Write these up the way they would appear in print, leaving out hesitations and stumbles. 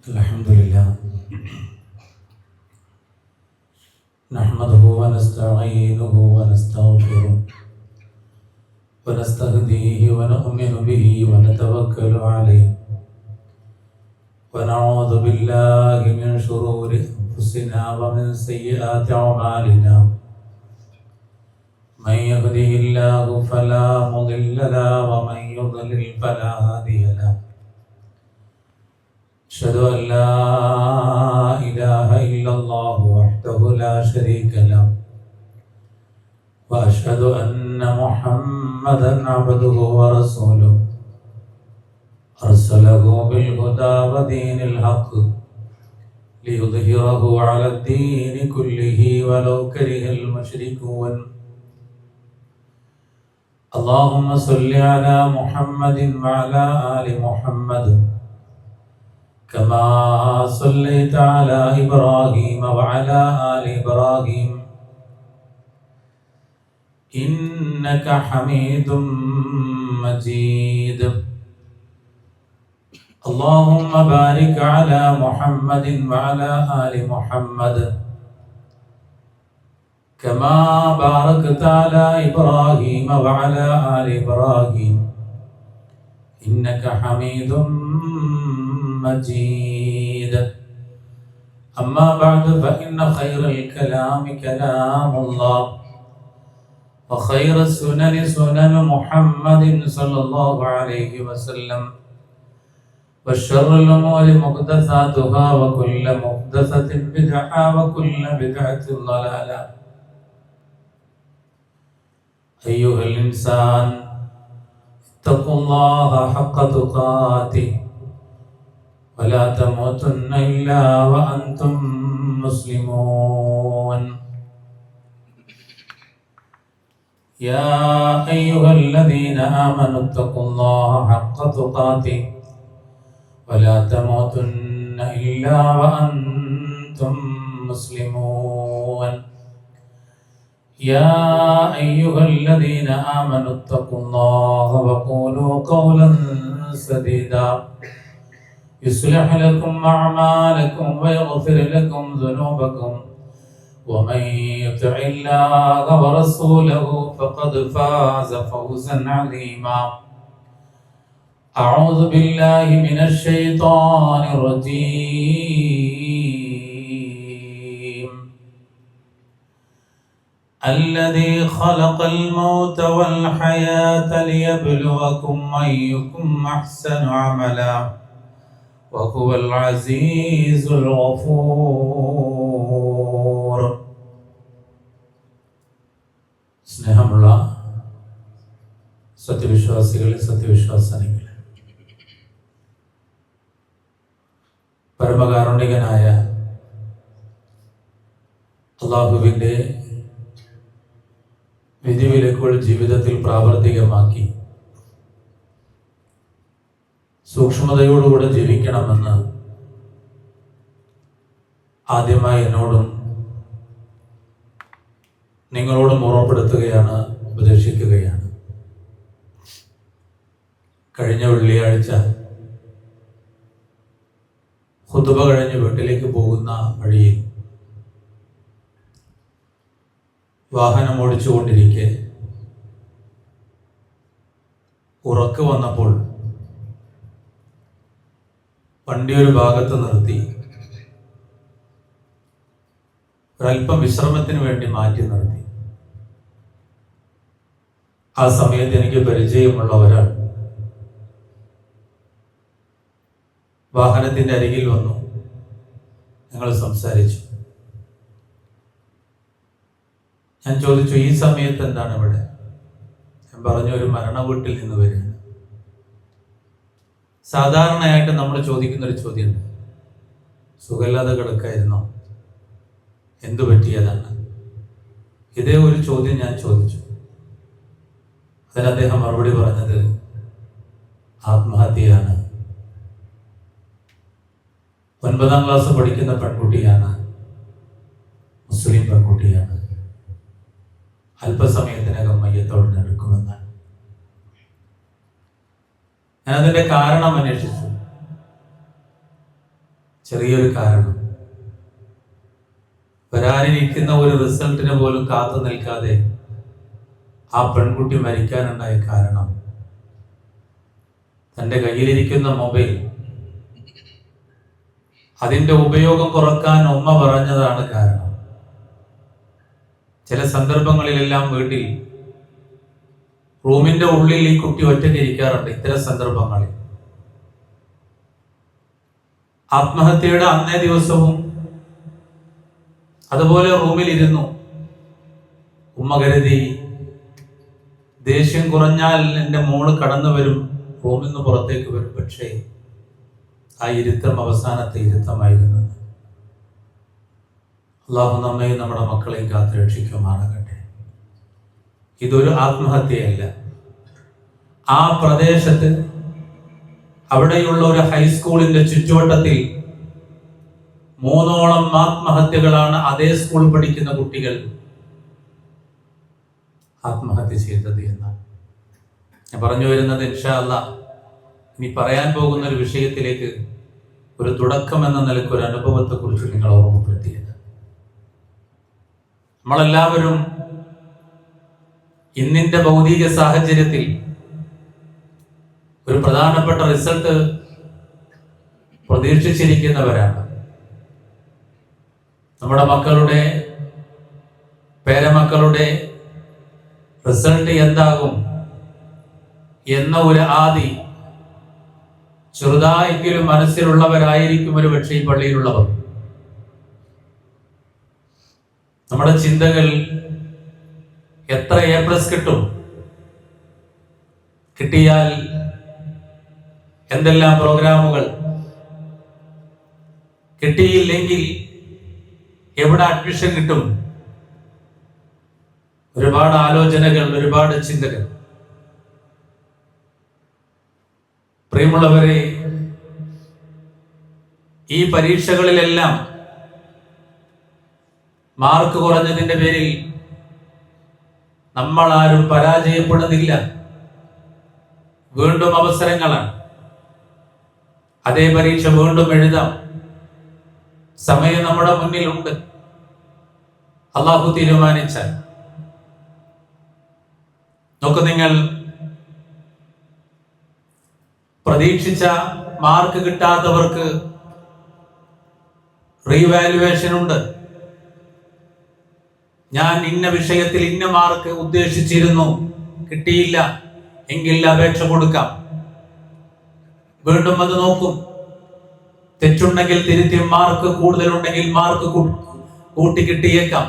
الحمد لله نحمده ونستعينه ونستغفره ونستهديه ونؤمن به ونتوكل عليه ونعوذ بالله من شرور أنفسنا ومن سيئات أعمالنا من يهده الله فلا مضل له ومن يضلل فلا هادي له أشهد أن لا إله إلا الله وحده لا شريك له وأشهد أن محمدا عبده ورسوله أرسله بالهدى ودين الحق ليظهره على الدين كله ولو كره المشركون اللهم صل على محمد وعلى آل محمد كما صليت على إبراهيم وعلى آل إبراهيم إنك حميد مجيد اللهم بارك على محمد وعلى آل محمد كما باركت على إبراهيم وعلى آل إبراهيم إنك حميد مجيد أما بعد فإن خير الكلام كلام الله وخير السنن سنن محمد صلى الله عليه وسلم وشر الأمور محدثاتها وكل محدثة بدعة وكل بدعة ضلالة أيها الإنسان اتقوا الله حق تقاته ولا تموتن إلا وأنتم مسلمون يا أيها الذين آمنوا اتقوا الله حق تقاته ولا تموتن إلا وأنتم مسلمون يا أيها الذين آمنوا اتقوا الله وقولوا قولا سديدا يصلح لكم أعمالكم ويغفر لكم ذنوبكم ومن يطع الله ورسوله فقد فاز فوزا عظيما أعوذ بالله من الشيطان الرجيم الذي خلق الموت والحياة ليبلوكم أيكم أحسن عملا وهو العزيز الغفور സ്നേഹമുള്ള സത്യവിശ്വാസികളെ സത്യവിശ്വാസിനികളെ പരമകാരുണികനായ അല്ലാഹുവിൻ്റെ വിധിവിലക്കുകൾ ജീവിതത്തിൽ പ്രാവർത്തികമാക്കി സൂക്ഷ്മതയോടുകൂടെ ജീവിക്കണമെന്ന് ആദ്യമായി എന്നോടും നിങ്ങളോടും ഓർമ്മപ്പെടുത്തുകയാണ്, ഉപദേശിക്കുകയാണ്. കഴിഞ്ഞ വെള്ളിയാഴ്ച ഖുതുബ കഴിഞ്ഞ് വീട്ടിലേക്ക് പോകുന്ന വഴിയിൽ വാഹനം ഓടിച്ചുകൊണ്ടിരിക്കെ ഉറക്ക് വന്നപ്പോൾ വണ്ടി ഒരു ഭാഗത്ത് നിർത്തി ഒരല്പം വിശ്രമത്തിന് വേണ്ടി മാറ്റി നിർത്തി. ആ സമയത്ത് എനിക്ക് പരിചയമുള്ള ഒരാൾ വാഹനത്തിന്റെ അരികിൽ വന്നു. ഞങ്ങൾ സംസാരിച്ചു. ഞാൻ ചോദിച്ചു, ഈ സമയത്ത് എന്താണ് ഇവിടെ? ഞാൻ പറഞ്ഞു, ഒരു മരണ വീട്ടിൽ നിന്ന് വരികയാണ്. സാധാരണയായിട്ട് നമ്മൾ ചോദിക്കുന്നൊരു ചോദ്യമുണ്ട്, സുഖമില്ലാതെ കിടക്കായിരുന്നോ, എന്തു പറ്റിയതാണ്? ഇതേ ഒരു ചോദ്യം ഞാൻ ചോദിച്ചു. അതിന് അദ്ദേഹം മറുപടി പറഞ്ഞത് ആത്മഹത്യയാണ്. 9ാം ക്ലാസ് പഠിക്കുന്ന പെൺകുട്ടിയാണ്, മുസ്ലിം പെൺകുട്ടിയാണ്. അല്പസമയത്തിനകം മയ്യത്തോടെ എടുക്കുമെന്നാണ്. ഞാൻ അതിന്റെ കാരണം അന്വേഷിച്ചു. ചെറിയൊരു കാരണം, വരാനിരിക്കുന്ന ഒരു റിസൾട്ടിന് പോലും കാത്തു നിൽക്കാതെ ആ പെൺകുട്ടി മരിക്കാനുണ്ടായ കാരണം തൻ്റെ കയ്യിലിരിക്കുന്ന മൊബൈൽ, അതിൻ്റെ ഉപയോഗം കുറക്കാൻ ഉമ്മ പറഞ്ഞതാണ് കാരണം. ചില സന്ദർഭങ്ങളിലെല്ലാം വീട്ടിൽ റൂമിന്റെ ഉള്ളിൽ ഈ കുട്ടി ഒറ്റയ്ക്ക് ഇരിക്കാറുണ്ട്. ഇത്തരം സന്ദർഭങ്ങളിൽ ആത്മഹത്യയുടെ അന്നേ ദിവസവും അതുപോലെ റൂമിലിരുന്നു. ഉമ്മ കരുതി ദേഷ്യം കുറഞ്ഞാൽ എൻ്റെ മോള് കടന്നു വരും, റൂമിൽ നിന്ന് പുറത്തേക്ക് വരും. പക്ഷേ ആ ഇരുത്തം അവസാനത്തെ ഇരുത്തമായിരുന്നു. അള്ളാഹു നമ്മയും നമ്മുടെ മക്കളെയും കാത്ത് രക്ഷിക്കുമാറാകട്ടെ. ഇതൊരു ആത്മഹത്യയല്ല. ആ പ്രദേശത്ത് അവിടെയുള്ള ഒരു ഹൈസ്കൂളിന്റെ ചുറ്റുവട്ടത്തിൽ 3ഓളം ആത്മഹത്യകളാണ് അതേ സ്കൂൾ പഠിക്കുന്ന കുട്ടികൾ ആത്മഹത്യ ചെയ്തത് എന്നാണ് ഞാൻ പറഞ്ഞു വരുന്നത്. ഇൻഷാ അല്ലാഹ് ഇനി പറയാൻ പോകുന്ന ഒരു വിഷയത്തിലേക്ക് ഒരു തുടക്കം എന്ന നിലയ്ക്ക് ഒരു അനുഭവത്തെ കുറിച്ച് നിങ്ങൾ ഓർമ്മപ്പെടുത്തിയത്. നമ്മളെല്ലാവരും ഇന്നിന്റെ ഭൗതിക സാഹചര്യത്തിൽ ഒരു പ്രധാനപ്പെട്ട റിസൾട്ട് പ്രതീക്ഷിച്ചിരിക്കുന്നവരാണ്. നമ്മുടെ മക്കളുടെ പേരമക്കളുടെ റിസൾട്ട് എന്താകും എന്ന ഒരു ആദി ചെറുതായെങ്കിലും മനസ്സിലുള്ളവരായിരിക്കും ഒരു പക്ഷേ ഈ പള്ളിയിലുള്ളവർ. നമ്മുടെ ചിന്തകൾ എത്ര A+ കിട്ടും, കിട്ടിയാൽ എന്തെല്ലാം പ്രോഗ്രാമുകൾ, കിട്ടിയില്ലെങ്കിൽ എവിടെ അഡ്മിഷൻ കിട്ടും, ഒരുപാട് ആലോചനകൾ, ഒരുപാട് ചിന്തകൾ. പ്രിയമുള്ളവരെ, ഈ പരീക്ഷകളിലെല്ലാം മാർക്ക് കുറഞ്ഞതിന്റെ പേരിൽ നമ്മൾ ആരും പരാജയപ്പെടുന്നില്ല. വീണ്ടും അവസരങ്ങളാണ്. അതേ പരീക്ഷ വീണ്ടും എഴുതാം. സമയം നമ്മുടെ മുന്നിലുണ്ട്. അള്ളാഹു തീരുമാനിച്ചാൽ. നോക്ക്, നിങ്ങൾ പ്രതീക്ഷിച്ച മാർക്ക് കിട്ടാത്തവർക്ക് റീവാലുവേഷൻ ഉണ്ട്. ഞാൻ ഇന്ന വിഷയത്തിൽ ഇന്ന മാർക്ക് ഉദ്ദേശിച്ചിരുന്നു, കിട്ടിയില്ല എങ്കിൽ അപേക്ഷ കൊടുക്കാം. വീണ്ടും അത് നോക്കും. തെറ്റുണ്ടെങ്കിൽ തിരുത്തി, മാർക്ക് കൂടുതലുണ്ടെങ്കിൽ മാർക്ക് കൂട്ടി കിട്ടിയേക്കാം.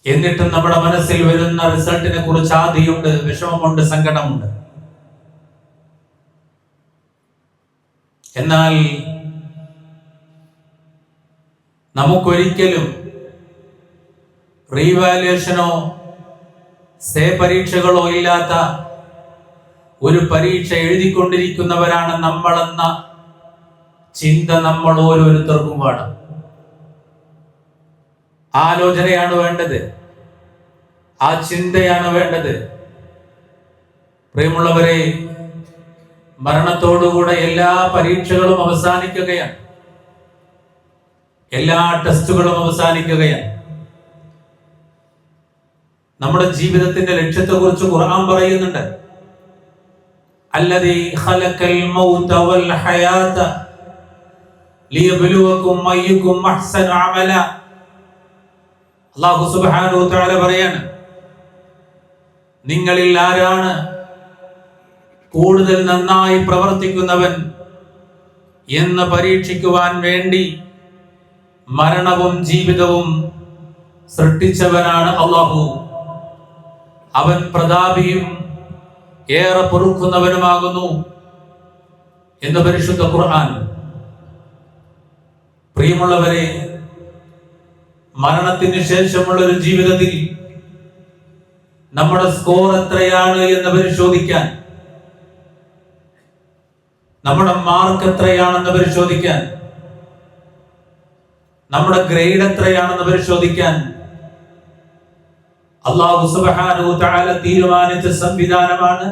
എന്നിട്ടും നമ്മുടെ മനസ്സിൽ വരുന്ന റിസൾട്ടിനെ കുറിച്ച് ആദിയുണ്ട്, വിഷമമുണ്ട്, സങ്കടമുണ്ട്. എന്നാൽ നമുക്കൊരിക്കലും റീവാലുവേഷനോ പരീക്ഷകളോ ഇല്ലാത്ത ഒരു പരീക്ഷ എഴുതിക്കൊണ്ടിരിക്കുന്നവരാണ് നമ്മളെന്ന ചിന്ത നമ്മൾ ഓരോരുത്തർക്കും വേണം. ആലോചനയാണ് വേണ്ടത്, ആ ചിന്തയാണ് വേണ്ടത്. പ്രിയമുള്ളവരെ, മരണത്തോടുകൂടെ എല്ലാ പരീക്ഷകളും അവസാനിക്കുകയാണ്, എല്ലാ ടെസ്റ്റുകളും അവസാനിക്കുകയാണ്. നമ്മുടെ ജീവിതത്തിന്റെ ലക്ഷ്യത്തെ കുറിച്ച് ഖുർആൻ പറയുന്നുണ്ട്. അല്ലദീ ഖലഖൽ മൗത വൽ ഹയാത ലിയബ്ലുവകും അയ്യുകും അഹ്സനു അമല. അല്ലാഹു സുബ്ഹാനഹു വ തആല പറയാണ്, നിങ്ങളിൽ ആരാണ് കൂടുതൽ നന്നായി പ്രവർത്തിക്കുന്നവൻ എന്ന് പരീക്ഷിക്കുവാൻ വേണ്ടി മരണവും ജീവിതവും സൃഷ്ടിച്ചവനാണ് അല്ലാഹു. അവൻ പ്രതാപിയും ഏറെ പൊറുക്കുന്നവനുമാകുന്നു എന്ന് പരിശുദ്ധ ഖുർആൻ. പ്രിയമുള്ളവരെ, മരണത്തിന് ശേഷമുള്ള ഒരു ജീവിതത്തിൽ നമ്മുടെ സ്കോർ എത്രയാണ് എന്ന് പരിശോധിക്കാൻ, നമ്മുടെ മാർക്ക് എത്രയാണെന്ന് പരിശോധിക്കാൻ, നമ്മുടെ ഗ്രേഡ് എത്രയാണെന്ന് പരിശോധിക്കാൻ അല്ലാഹു സുബ്ഹാനഹു വ തആല തീരുമാനിച്ച സംവിധാനമാണ്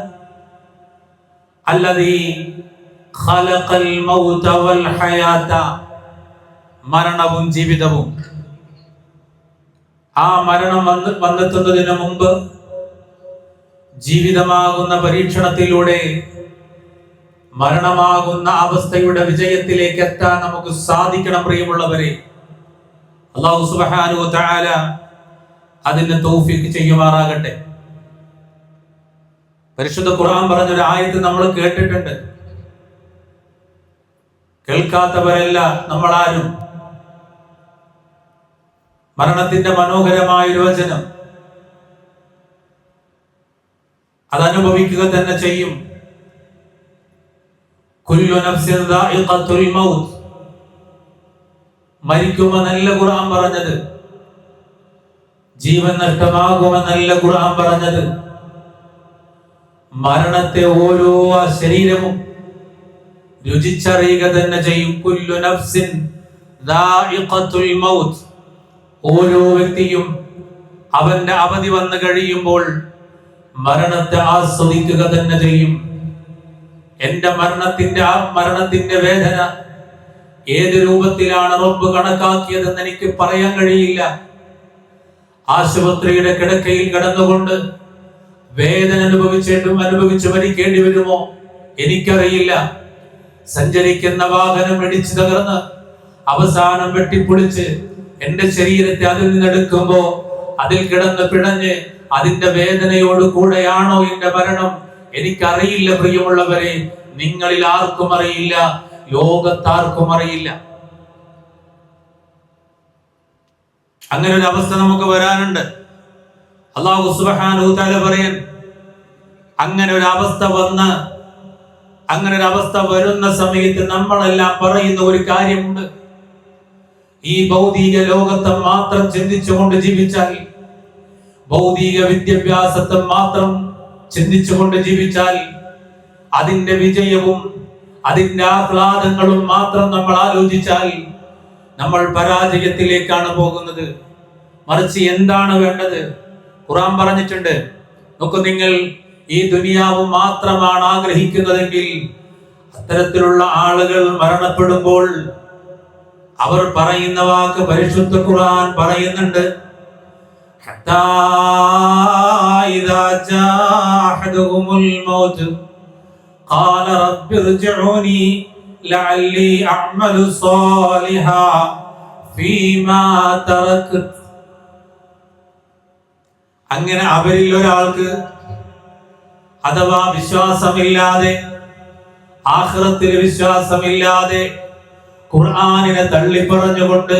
അല്ലദീ ഖലഖൽ മൗത വൽ ഹയാത, മരണവും ജീവിതവും. ആ മരണം വന്നെത്തുന്നതിന് മുമ്പ് ജീവിതമാകുന്ന പരീക്ഷണത്തിലൂടെ മരണമാകുന്ന അവസ്ഥയുടെ വിജയത്തിലേക്ക് എത്താൻ നമുക്ക് സാധിക്കണം. പ്രിയമുള്ളവരെ, അല്ലാഹു സുബ്ഹാനഹു വ തആല അതിന് തൗഫീഖ് ചെയ്യുമാറാകട്ടെ. പരിശുദ്ധ ഖുർആൻ പറഞ്ഞൊരു ആയത്ത് നമ്മൾ കേട്ടിട്ടുണ്ട്. കേൾക്കാത്തവരല്ല നമ്മളാരും. മരണത്തിന്റെ മനോഹരമായ വചനം അതനുഭവിക്കുക തന്നെ ചെയ്യും. കുല്ലു നഫ്സിൻ ദാഇഖത്തുൽ മൗത്ത്, മരിക്കുമെന്നല്ല ഖുർആൻ പറഞ്ഞത്, ജീവൻ നഷ്ടമാകുമെന്നല്ല ഖുർആൻ പറഞ്ഞത്. മരണത്തെ ഓരോ ശരീരവും രുചിച്ചറിയുക തന്നെ ചെയ്യും. കുല്ലു നഫ്സിൻ ദാഇഖത്തുൽ മൗത്ത്, ഓരോ വ്യക്തിയും അവന്റെ അവധി വന്നു കഴിയുമ്പോൾ മരണത്തെ ആസ്വദിക്കുക തന്നെ ചെയ്യും. എന്റെ മരണത്തിന്റെ വേദന ഏത് രൂപത്തിലാണ് റബ്ബ് കണക്കാക്കിയതെന്ന് എനിക്ക് പറയാൻ കഴിയില്ല. ആശുപത്രിയുടെ കിടക്കയിൽ കിടന്നുകൊണ്ട് വേദന അനുഭവിച്ചു മരിക്കേണ്ടി വരുമോ എനിക്കറിയില്ല. സഞ്ചരിക്കുന്ന വാഹനം ഇടിച്ചു തകർന്ന് അവസാനം വെട്ടിപ്പൊളിച്ച് എന്റെ ശരീരത്തെ അതിൽ നിന്നെടുക്കുമ്പോ അതിൽ കിടന്ന് പിടഞ്ഞ് അതിന്റെ വേദനയോട് കൂടെയാണോ എന്റെ മരണം എനിക്കറിയില്ല. പ്രിയമുള്ളവരെ, നിങ്ങളിൽ ആർക്കും അറിയില്ല, ലോകത്താർക്കും അറിയില്ല. അങ്ങനെ ഒരു അവസ്ഥ നമുക്ക് വരാനുണ്ട്. അല്ലാഹു സുബ്ഹാനഹു തആല പറയാൻ, അങ്ങനെ ഒരു അവസ്ഥ വരുന്ന സമയത്ത് നമ്മളെല്ലാം പറയുന്ന ഒരു കാര്യമുണ്ട്. ഈ ഭൗതിക ലോകത്തെ മാത്രം ചിന്തിച്ചുകൊണ്ട് ജീവിച്ചാൽ, ഭൗതിക വിദ്യാഭ്യാസത്തെ മാത്രം ചിന്തിച്ചുകൊണ്ട് ജീവിച്ചാൽ, അതിന്റെ വിജയവും അതിന്റെ ആഹ്ലാദങ്ങളും മാത്രം നമ്മൾ ആലോചിച്ചാൽ നമ്മൾ പരാജയത്തിലേക്കാണ് പോകുന്നത്. മറിച്ച് എന്താണ് വേണ്ടത്? ഖുർആൻ പറഞ്ഞിട്ടുണ്ട്, നോക്കൂ, നിങ്ങൾ ഈ ദുനിയാവ് മാത്രമാണ് ആഗ്രഹിക്കുന്നതെങ്കിൽ അത്തരത്തിലുള്ള ആളുകൾ മരണപ്പെടുമ്പോൾ അവർ പറയുന്ന വാക്ക് പരിശുദ്ധ ഖുർആൻ പറയുന്നുണ്ട്. ഹത്താ ഇദാ ജാഅഹദുഹുൽ മൗത്ത് ഖാല റബ്ബിർജിഊനി ലഅല്ലി അഅമലു സാലിഹാ ഫീമാ തറക്ത്. അങ്ങനെ അവരിൽ ഒരാൾക്ക് അഥവാ വിശ്വാസമില്ലാതെ, ആഖിറത്തിൽ വിശ്വാസമില്ലാതെ, ഖുർആനിനെ തള്ളിപ്പറഞ്ഞുകൊണ്ട്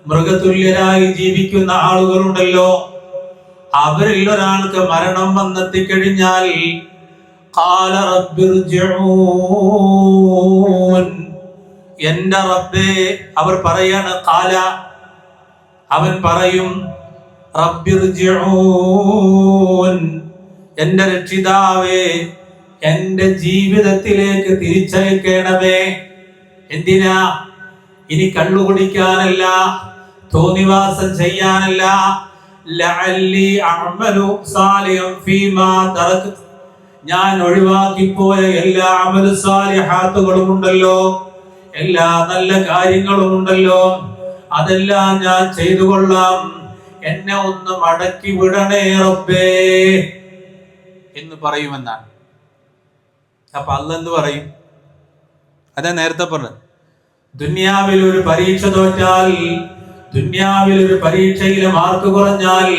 മൃഗതുല്യരായി ജീവിക്കുന്ന ആളുകളുണ്ടല്ലോ, അവരിൽ ഒരാൾക്ക് മരണം വന്നെത്തിക്കഴിഞ്ഞാൽ ഖാല റബ്ബിർജിഊൻ, എന്റെ റബ്ബേ, അവർ പറയാണ്, ഖാല, അവൻ പറയും, റബ്ബിർജിഊൻ, എന്റെ രക്ഷിതാവേ, എന്റെ ജീവിതത്തിലേക്ക് തിരിച്ചയക്കണമേ. എന്തിനാ? ഇനി കള്ളുകുടിക്കാനല്ല, തോന്നിവാസം ചെയ്യാനല്ല. ലഅല്ലി അഅമലു സാലിഹൻ ഫീമാ തറക്ത്, ഞാൻ ഒഴിവാക്കിപ്പോയ എല്ലാ അമലു സാലിഹാത്തുകളും ഉണ്ടല്ലോ, എല്ലാ നല്ല കാര്യങ്ങളും ഉണ്ടല്ലോ, അതെല്ലാം ഞാൻ ചെയ്തു കൊള്ളാം. എന്നെ ഒന്ന് മടക്കി വിടണേ റബ്ബേ എന്ന് പറയുമെന്നാണ്. അപ്പൊ അല്ലാഹ് എന്ത് പറയും? അതാ നേരത്തെ പറഞ്ഞു, ദുനിയാവിൽ ഒരു പരീക്ഷ തോറ്റാൽ, ദുനിയാവിൽ ഒരു പരീക്ഷയിലെ മാർക്ക് കുറഞ്ഞാൽ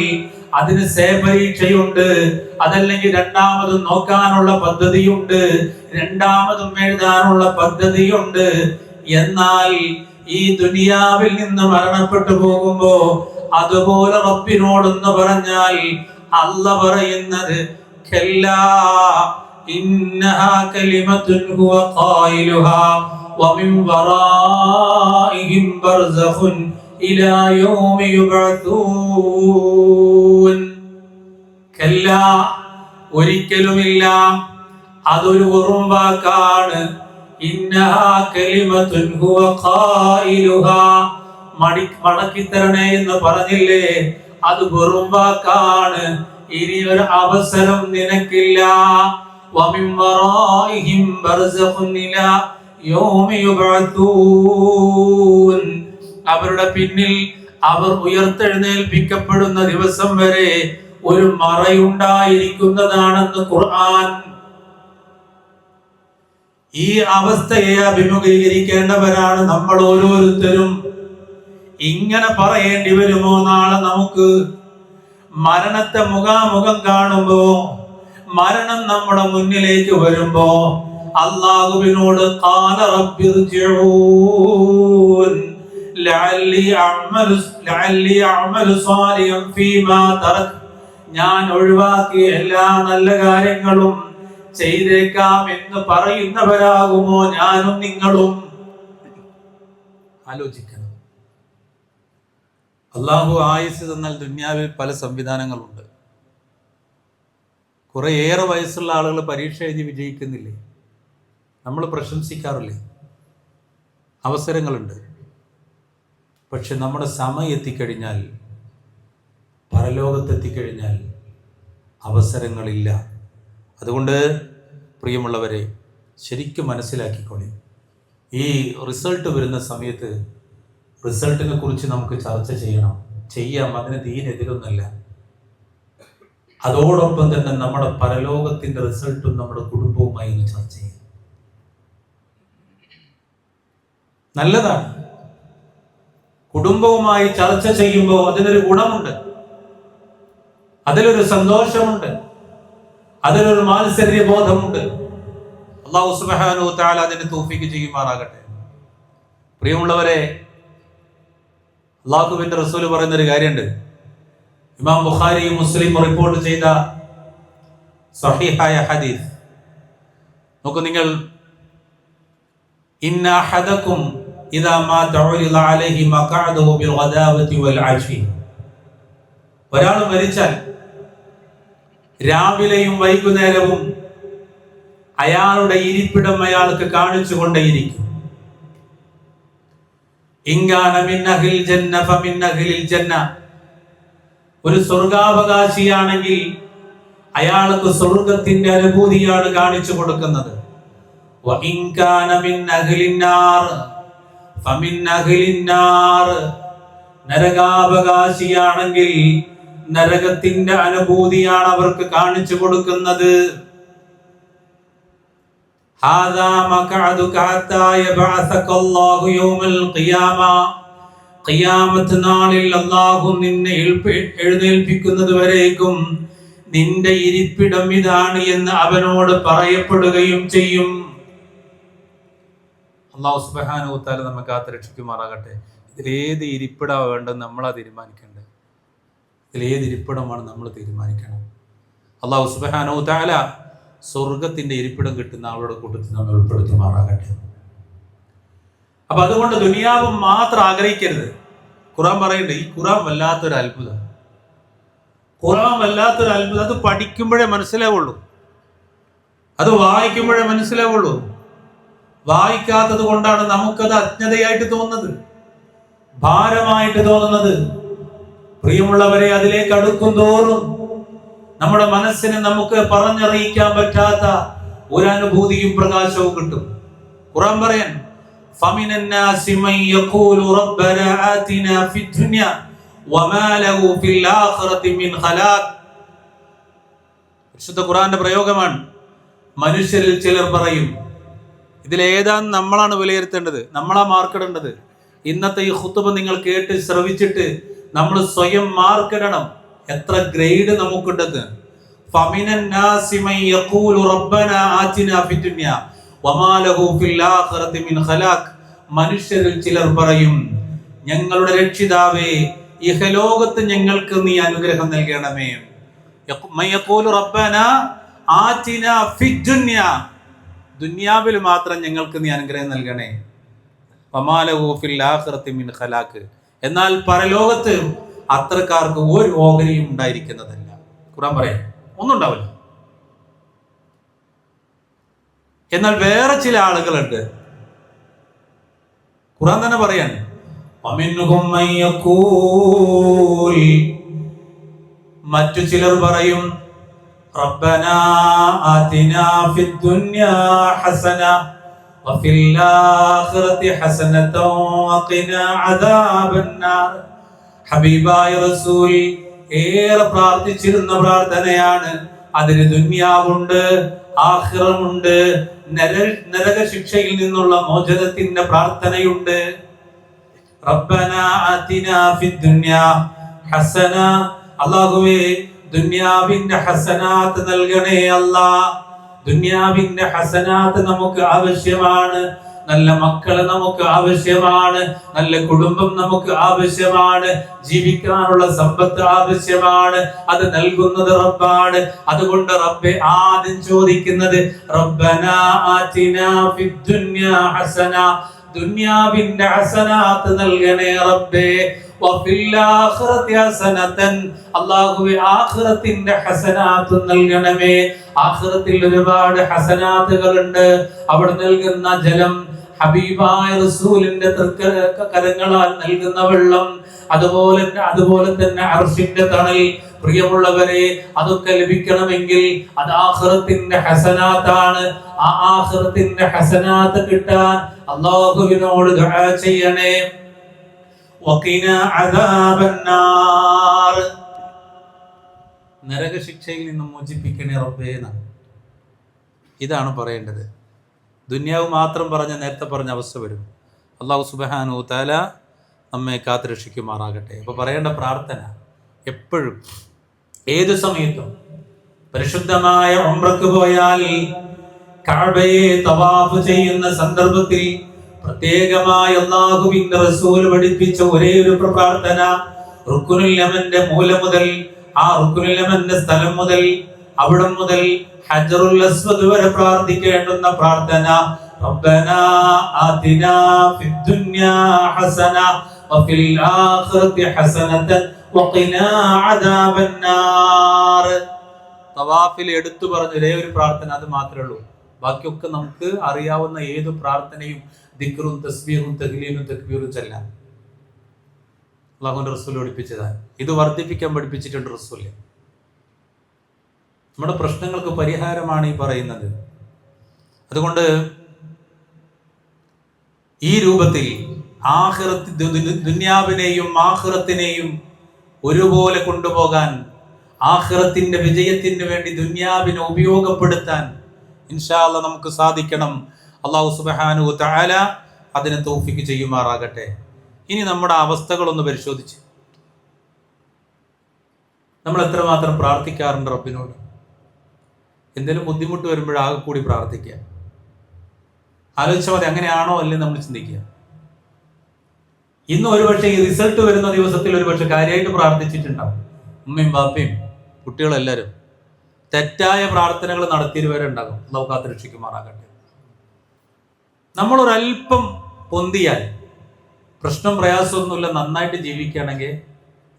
അതിന് പരീക്ഷയുണ്ട്, അതല്ലെങ്കിൽ രണ്ടാമതും നോക്കാനുള്ള പദ്ധതിയുണ്ട്, രണ്ടാമതും എഴുതാനുള്ള പദ്ധതിയുണ്ട്. എന്നാൽ ഈ ദുനിയാവിൽ നിന്ന് മരണപ്പെട്ടു പോകുമ്പോ അതുപോലെ റബ്ബിനോടൊന്ന് പറഞ്ഞാൽ അല്ലാഹ് പറയുന്നത്, കല്ലാ ഇന്നഹാ കലിമത്തുൻ ഹുവ ഖായിലുഹാ വമിൻ വറാഇഹിം ബർസഖുൻ ഇലാ യൗമി യുബഅസൂൻ. കല്ലാ, ഒരിക്കലുമില്ല, അതൊരു വെറും വാക്കാണ്. ഇന്നഹാ കലിമത്തുൻ ഹുവ ഖായിലുഹാ, മടക്കിത്തരണേ എന്ന് പറഞ്ഞില്ലേ, അത് വെറും വാക്കാണ്. ഇനി ഒരു അവസരം നിനക്കില്ല. വമിൻ വറാഇഹിം ബർസഖുൻ ഇലാ യൗമി യുബ്അതൂൻ. അവരുടെ പിന്നിൽ അവർ ഉയർത്തെഴുന്നേൽപ്പിക്കപ്പെടുന്ന ദിവസം വരെ ഒരു മറയുണ്ടായിരിക്കുന്നതാണെന്ന് ഖുർആൻ. ഈ അവസ്ഥയെ അഭിമുഖീകരിക്കേണ്ടവരാണ് നമ്മൾ ഓരോരുത്തരും. ഇങ്ങനെ പറയേണ്ടി വരുമോ നാളെ നമുക്ക്? മരണത്തെ മുഖാമുഖം കാണുമ്പോ, മരണം നമ്മുടെ മുന്നിലേക്ക് വരുമ്പോ അല്ലാഹുവിനോട് ഖാല റബ്ബിർജിഊൻ ലഅല്ലി അഅമലു സാലിഹൻ ഫീമാ തറക്, ഞാൻ ഒഴിവാക്കിയ എല്ലാ നല്ല കാര്യങ്ങളും ചെയ്തേക്കാം എന്ന് പറയുന്നവരാകുമോ ഞാനും നിങ്ങളും? ആലോചിക്കണം. അള്ളാഹു ആയുസ് തന്നാൽ ദുനിയാവിൽ പല സംവിധാനങ്ങളുണ്ട്. കുറേയേറെ വയസ്സുള്ള ആളുകൾ പരീക്ഷ എഴുതി വിജയിക്കുന്നില്ലേ? നമ്മൾ പ്രശംസിക്കാറില്ലേ? അവസരങ്ങളുണ്ട്. പക്ഷെ നമ്മുടെ സമയം എത്തിക്കഴിഞ്ഞാൽ, പരലോകത്തെത്തിക്കഴിഞ്ഞാൽ അവസരങ്ങളില്ല. അതുകൊണ്ട് പ്രിയമുള്ളവരെ, ശരിക്കും മനസ്സിലാക്കിക്കോളി. ഈ റിസൾട്ട് വരുന്ന സമയത്ത് റിസൾട്ടിനെ കുറിച്ച് നമുക്ക് ചർച്ച ചെയ്യാം. അതിന് ദീനെതിരൊന്നല്ല. അതോടൊപ്പം തന്നെ നമ്മുടെ പരലോകത്തിന്റെ റിസൾട്ടും നമ്മുടെ കുടുംബവുമായി ഒന്ന് ചർച്ച ചെയ്യാം. നല്ലതാണ്. കുടുംബവുമായി ചർച്ച ചെയ്യുമ്പോൾ അതിനൊരു ഗുണമുണ്ട്, അതിലൊരു സന്തോഷമുണ്ട്, അതിലൊരു മാത്സര്യബോധമുണ്ട്. അല്ലാഹു സുബ്ഹാനഹു വ തആല അതിനെ തൗഫീഖ് ചെയ്യുമാറാകട്ടെ. പ്രിയമുള്ളവരെ, അല്ലാഹുവിന്റെ റസൂൽ പറയുന്നൊരു കാര്യമുണ്ട്. ഇമാം ബുഖാരി മുസ്ലിം റിപ്പോർട്ട് ചെയ്ത സഹീഹായ ഹദീസ് നോക്കൂ നിങ്ങൾ. ഇന്ന അഹദകും ഇദാ മാത ഉരിദ അലൈഹി മഖഅദുഹു ബിൽ ഗദാവതി വൽ അശി. ഒരാൾ മരിച്ചാൽ രാവിലെയും വൈകുന്നേരവും അയാളുടെ ഇരിപ്പിടം അയാൾക്ക് കാണിച്ചു കൊണ്ടേയിരിക്കും. ഇൻകാന മിൻ അഹ്ലിൽ ജന്ന ഫമിൻ അഹ്ലിൽ ജന്ന. ഒരു സ്വർഗാവകാശിയാണെങ്കിൽ അയാൾക്ക് സ്വർഗത്തിന്റെ അനുഭൂതിയാണ് കാണിച്ചു കൊടുക്കുന്നത്. വ ഇൻകാന മിൻ അഹ്ലിൻ നാർ ഫമിൻ അഹ്ലിൻ നാർ. നരകാവകാശിയാണെങ്കിൽ നരകത്തിന്റെ അനുഭൂതിയാണ് അവർക്ക് കാണിച്ചു കൊടുക്കുന്നത്. ഹാദാ മഖഅദുക ഹത്താ യബ്അസകല്ലാഹു യൗമൽ ഖിയാമ. ഖിയാമത്ത് നാളിൽ അല്ലാഹു നിന്നെ എഴുന്നേൽപ്പിക്കുന്നത് വരേക്കും നിന്റെ ഇരിപ്പിടം ഇതാണ് എന്ന് അവനോട് പറയപ്പെടുകയും ചെയ്യും. അല്ലാഹു സുബ്ഹാനഹു വ തആല നമ്മെ കാത്തുരക്ഷിക്കുമാറാകട്ടെ. ഇതിലേത് ഇരിപ്പിടമാണ് വേണ്ടത് നമ്മളാ തീരുമാനിക്കേണ്ടത്. ഇതിലേത് ഇരിപ്പിടമാണ് നമ്മൾ തീരുമാനിക്കണം. അല്ലാഹു സുബ്ഹാനഹു വ തആല സ്വർഗത്തിന്റെ ഇരിപ്പിടം കിട്ടുന്ന ആളുടെ കൂട്ടത്തിൽ നമ്മൾ ഉൾപ്പെടുത്തുമാറാകട്ടെ. അപ്പൊ അതുകൊണ്ട് ദുനിയാവ് മാത്രം ആഗ്രഹിക്കരുത്. ഖുർആൻ പറയുന്നുണ്ട്, ഈ ഖുർആൻ വല്ലാത്തൊരു അത്ഭുതം. അത് പഠിക്കുമ്പോഴേ മനസ്സിലാവുള്ളൂ, അത് വായിക്കുമ്പോഴേ മനസ്സിലാവുള്ളൂ. വായിക്കാത്തത് കൊണ്ടാണ് നമുക്കത് അജ്ഞതയായിട്ട് തോന്നുന്നത്, ഭാരമായിട്ട് തോന്നുന്നത്. പ്രിയമുള്ളവരെ, അതിലേക്ക് അടുക്കും തോറും നമ്മുടെ മനസ്സിന് നമുക്ക് പറഞ്ഞറിയിക്കാൻ പറ്റാത്ത ഒരു അനുഭൂതിയും പ്രകാശവും കിട്ടും. ഖുർആൻ പറയാൻ فَمِنَ النَّاسِ مَن يَقُولُ رَبَّنَا آتِنَا فِي الدُّنْيَا وَمَا لَهُ فِي الْآخِرَةِ مِنْ خَلَاقٍ. വിശുദ്ധ ഖുർആന്റെ പ്രയോഗമാണ്. മനുഷ്യരിൽ ചിലർ പറയും, ഇതിലേതാണ് നമ്മളാണ് വിലയിരുത്തേണ്ടത്, നമ്മളാ മാർക്കിടേണ്ടത്. ഇന്നത്തെ ഈ ഖുതുബ നിങ്ങൾ കേട്ട് ശ്രവിച്ചിട്ട് നമ്മൾ സ്വയം മാർക്കിടണം. എത്ര ഗ്രേഡ് നമുക്കുണ്ടെന്ന്. فَمِنَ النَّاسِ مَن يَقُولُ رَبَّنَا آتِنَا فِي الدُّنْيا وَمَا لَهُ فِي الْآخِرَةِ مِنْ خَلَاقٍ. മനുഷ്യരിൽ ചിലർ പറയും, ഞങ്ങളുടെ രക്ഷിതാവേ, ഇഹലോകത്ത് ഞങ്ങൾക്ക് നീ അനുഗ്രഹം നൽകണമേ. യഖൂലു റബ്ബനാ ആതിനാ ഫിദ്ദുനിയ. ദുനിയാവിൽ മാത്രം ഞങ്ങൾക്ക് നീ അനുഗ്രഹം നൽകണേ. വമാ ലഹു ഫിൽ ആഖിറതി മിൻ ഖലാഖ്. എന്നാൽ പരലോകത്ത് അത്രക്കാർക്ക് ഒരു ഓഹരിയും ഉണ്ടായിരിക്കുന്നതല്ല. ഖുർആൻ പറയാം, ഒന്നും ഉണ്ടാവില്ല. എന്നാൽ വേറെ ചില ആളുകളുണ്ട്, ഖുർആൻ തന്നെ പറയാൻ, മറ്റു ചിലർ പറയും, റബ്ബനാ ആതിനാ ഫിദ് ദുനിയാ ഹസന വഫിൽ ആഖിറതി ഹസനതൻ വഖിനാ അദാബന്നാർ. ഹബീബായ റസൂൽ ഏറെ പ്രാർത്ഥിച്ചിരുന്ന പ്രാർത്ഥനയാണ്. അതിന് ദുനിയാവുണ്ട്, ആഖിറമുണ്ട്, നരക ശിക്ഷയിൽ നിന്നുള്ള മോചനത്തിന്റെ പ്രാർത്ഥനയുണ്ട്. റബ്ബനാ ആതിനാ ഫിദ് ദുനിയാ ഹസന, അല്ലാഹുവേ ദുനിയാവിന്റെ ഹസനാത്ത് നൽകണേ അല്ലാഹ്. ദുനിയാവിന്റെ ഹസനാത്ത് നമുക്ക് ആവശ്യമാണ്. നല്ല മക്കള് നമുക്ക് ആവശ്യമാണ്. നല്ല കുടുംബം നമുക്ക് ആവശ്യമാണ്. ജീവിക്കാനുള്ള സമ്പത്ത് ആവശ്യമാണ്. അത് നൽകുന്നത് റബ്ബാണ്. അതുകൊണ്ട് റബ്ബേ ആദ്യം ചോദിക്കുന്നത് റബ്ബനാ ആതിനാ ഫിദ് ദുനിയാ ഹസന, ദുനിയാവിന്റെ ഹസനാത്ത് നൽകണേ റബ്ബേ. വഫിൽ ആഖിറതി ഹസനതൻ, അല്ലാഹുവേ ആഖിറത്തിന്റെ ഹസനാത്ത് നൽകണമേ. ആഖിറത്തിൽ ഒരുപാട് ഹസനാത്തുകളുണ്ട്. അവിടെ നൽകുന്ന ജലം, ഹബീബായ റസൂലിന്റെ കരങ്ങളാൽ നൽകുന്ന വെള്ളം, അതുപോലെ തന്നെ അർശിന്റെ തണൽ. പ്രിയമുള്ളവരെ, അതൊക്കെ ലഭിക്കണമെങ്കിൽ അത് ആഖിറത്തിന്റെ ഹസനാത്താണ്. ആ ആഖിറത്തിന്റെ ഹസനാത്ത് കിട്ടാൻ അല്ലാഹുവിനോട് ദുആ ചെയ്യണേ. വഖിനാ അദാബന്നാർ, നരകശിക്ഷയിൽ നിന്ന് മോചിപ്പിക്കണേ റബ്ബേ. ഇതാണ് പറയേണ്ടത്. ദുനിയാവ് മാത്രം പറഞ്ഞ നേരത്തെ പറഞ്ഞ അവസ്ഥ വരും. അല്ലാഹു സുബ്ഹാനഹു തആല നമ്മെ കാത്തുരക്ഷിക്കുമാറാകട്ടെ. അപ്പോൾ പറയേണ്ട പ്രാർത്ഥന എപ്പോഴും ഏതു സമയത്തും, പരിശുദ്ധമായ ഉംറക്ക് പോയാൽ കഅബയെ തവാഫ് ചെയ്യുന്ന സന്ദർഭത്തിൽ പ്രത്യേകമായി അല്ലാഹുവിന്റെ റസൂൽ പഠിപ്പിച്ച ഒരേ ഒരു പ്രാർത്ഥന, റുക്നുൽ യമന്റെ മൂല മുതൽ, ആ റുക്നുൽ യമന്റെ സ്ഥലം മുതൽ, അവിടം മുതൽ ഹജറുൽ അസ്വദ് വരെ പ്രാർത്ഥിക്കേണ്ടുന്ന പ്രാർത്ഥന, റബ്ബനാ ആതിനാ ഫിദ് ദുനിയാ ഹസന വഫിൽ ആഖിറതി ഹസനതൻ വഖിനാ അദാബന്നാർ. തവാഫിൽ എടുത്തു പറഞ്ഞ ഒരേ ഒരു പ്രാർത്ഥന അത് മാത്രമേ ഉള്ളൂ. ബാക്കിയൊക്കെ നമുക്ക് അറിയാവുന്ന ഏത് പ്രാർത്ഥനയും ദിക്റും തസ്ബീഹും തഹ്ലീലും തക്ബീറും ചെല്ലാം. അല്ലാഹുവിന്റെ റസൂൽ പഠിപ്പിച്ചതാണ്. ഇത് വർദ്ധിപ്പിക്കാൻ പഠിപ്പിച്ചിട്ടുണ്ട് റസൂൽ. നമ്മുടെ പ്രശ്നങ്ങൾക്ക് പരിഹാരമാണ് ഈ പറയുന്നത്. അതുകൊണ്ട് ഈ രൂപത്തിൽ ദുനിയാവിനെയും ആഖിറത്തിനെയും ഒരുപോലെ കൊണ്ടുപോകാൻ, ആഖിറത്തിന്റെ വിജയത്തിന് വേണ്ടി ദുനിയാവിനെ ഉപയോഗപ്പെടുത്താൻ ഇൻഷാ അല്ലാഹ് നമുക്ക് സാധിക്കണം. അല്ലാഹു സുബ്ഹാനഹു തആല അതിനെ തൗഫീഖ് ചെയ്യുമാറാകട്ടെ. ഇനി നമ്മുടെ അവസ്ഥകളൊന്ന് പരിശോധിച്ച് നമ്മൾ എത്രമാത്രം പ്രാർത്ഥിക്കാറുണ്ട് റബ്ബിനോട്. എന്തെങ്കിലും ബുദ്ധിമുട്ട് വരുമ്പോഴാകെ കൂടി പ്രാർത്ഥിക്കുക. ആലോചിച്ചാൽ മതി, അങ്ങനെയാണോ അല്ലേ നമ്മൾ ചിന്തിക്കുക. ഇന്ന് ഒരുപക്ഷെ ഈ റിസൾട്ട് വരുന്ന ദിവസത്തിൽ ഒരുപക്ഷെ കാര്യമായിട്ട് പ്രാർത്ഥിച്ചിട്ടുണ്ടാവും. ഉമ്മയും ബാപ്പയും കുട്ടികളെല്ലാവരും തെറ്റായ പ്രാർത്ഥനകൾ നടത്തിയവരുണ്ടാകും. അല്ലാഹു കാത്തുരക്ഷിക്കുമാറാകട്ടെ. നമ്മളൊരൽപ്പം പൊന്തിയാൽ പ്രശ്നം പ്രയാസമൊന്നുമില്ല, നന്നായിട്ട് ജീവിക്കുകയാണെങ്കിൽ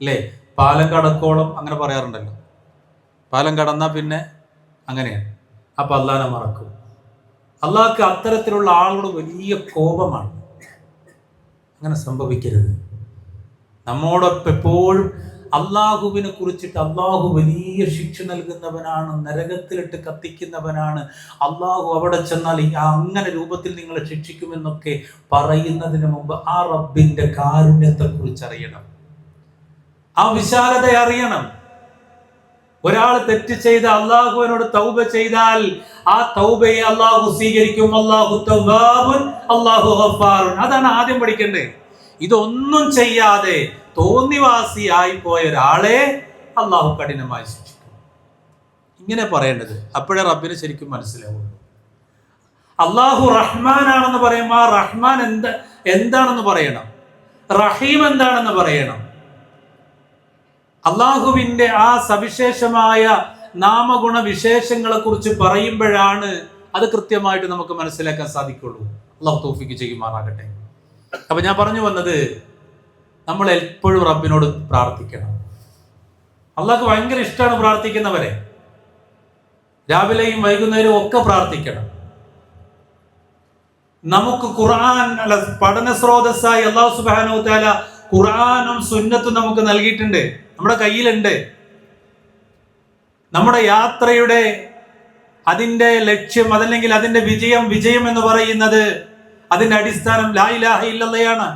അല്ലേ, പാലം കടക്കോളം അങ്ങനെ പറയാറുണ്ടല്ലോ. പാലം കടന്നാൽ പിന്നെ അങ്ങനെയാണ്. അപ്പം അല്ലാഹനെ മറക്കും. അല്ലാഹ്ക്ക് അത്തരത്തിലുള്ള ആളോട് വലിയ കോപമാണ്. അങ്ങനെ സംഭവിക്കരുത്. നമ്മോടൊപ്പം എപ്പോഴും അള്ളാഹുവിനെ കുറിച്ചിട്ട് അള്ളാഹു വലിയ ശിക്ഷ നൽകുന്നവനാണ്, നരകത്തിലിട്ട് കത്തിക്കുന്നവനാണ്, അള്ളാഹു അവിടെ ചെന്നാൽ അങ്ങനെ രൂപത്തിൽ നിങ്ങളെ ശിക്ഷിക്കുമെന്നൊക്കെ പറയുന്നതിന് മുമ്പ് ആ റബ്ബിന്റെ കാരുണ്യത്തെ കുറിച്ച് അറിയണം, ആ വിശാലത അറിയണം. ഒരാൾ തെറ്റ് ചെയ്ത് അള്ളാഹുവിനോട് തൗബ ചെയ്താൽ ആ തൗബയെ അള്ളാഹു സ്വീകരിക്കും. അള്ളാഹു തവ്വാബുൻ അള്ളാഹു ഗഫാറുൻ. അതാണ് ആദ്യം പഠിക്കേണ്ടത്. ഇതൊന്നും ചെയ്യാതെ തോന്നിവാസിയായി പോയ ഒരാളെ അള്ളാഹു കഠിനമായി ശിക്ഷിക്കും. ഇങ്ങനെ പറയേണ്ടത്. അപ്പോഴേ റബ്ബിനെ ശരിക്കും മനസ്സിലാവുള്ളൂ. അള്ളാഹു റഹ്മാനാണെന്ന് പറയുമ്പോൾ ആ റഹ്മാൻ എന്താണെന്ന് പറയണം, റഹീം എന്താണെന്ന് പറയണം. അള്ളാഹുവിന്റെ ആ സവിശേഷമായ നാമഗുണ വിശേഷങ്ങളെ കുറിച്ച് പറയുമ്പോഴാണ് അത് കൃത്യമായിട്ട് നമുക്ക് മനസ്സിലാക്കാൻ സാധിക്കുള്ളൂ. അള്ളാഹു തൗഫീഖ് ചെയ്യുമാറാകട്ടെ. അപ്പൊ ഞാൻ പറഞ്ഞു വന്നത്, നമ്മൾ എപ്പോഴും റബ്ബിനോട് പ്രാർത്ഥിക്കണം. അള്ളാഹ്ക്ക് ഭയങ്കര ഇഷ്ടമാണ് പ്രാർത്ഥിക്കുന്നവരെ. രാവിലെയും വൈകുന്നേരവും ഒക്കെ പ്രാർത്ഥിക്കണം. നമുക്ക് ഖുർആൻ പഠന സ്രോതസ്സായി അല്ലാഹു സുബ്ഹാനഹു തആല ഖുർആനും സുന്നത്തും നമുക്ക് നൽകിയിട്ടുണ്ട്, നമ്മുടെ കയ്യിലുണ്ട്. നമ്മുടെ യാത്രയുടെ അതിന്റെ ലക്ഷ്യം, അതല്ലെങ്കിൽ അതിന്റെ വിജയം എന്ന് പറയുന്നത് അതിന്റെ അടിസ്ഥാനം ലാ ഇലാഹ ഇല്ലല്ലയാണ്.